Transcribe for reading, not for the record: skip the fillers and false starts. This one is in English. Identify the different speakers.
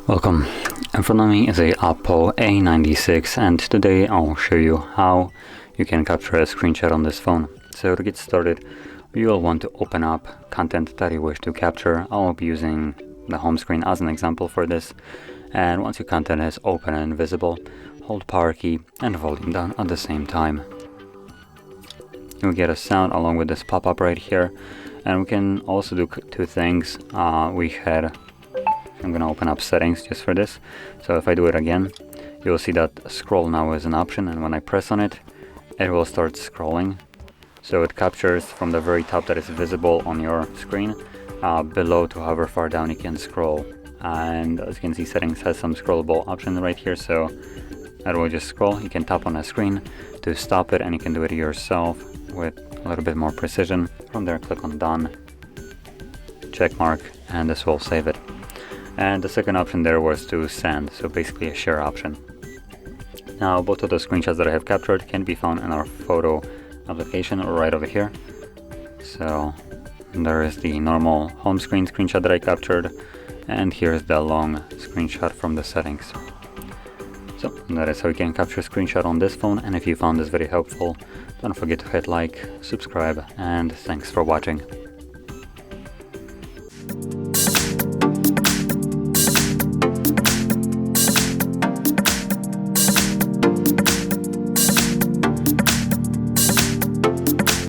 Speaker 1: Welcome. In front of me is a OPPO A96 and today I'll show you how you can capture a screenshot on this phone. So to get started, you'll want to open up content that you wish to capture. I'll be using the home screen as an example for this. And once your content is open and visible, hold power key and volume down at the same time. You'll get a sound along with this pop-up right here. And we can also do two things. I'm gonna open up settings just for this. So if I do it again, you'll see that scroll now is an option, and when I press on it, it will start scrolling. So it captures from the very top that is visible on your screen below to however far down you can scroll. And as you can see, settings has some scrollable option right here, so that will just scroll. You can tap on a screen to stop it, and you can do it yourself with a little bit more precision. From there, click on done, check mark, and this will save it. And the second option there was to send, so basically a share option. Now both of the screenshots that I have captured can be found in our photo application right over here. So there is the normal home screen screenshot that I captured, and here's the long screenshot from the settings. So that is how you can capture a screenshot on this phone, and if you found this very helpful, don't forget to hit like, subscribe, and thanks for watching.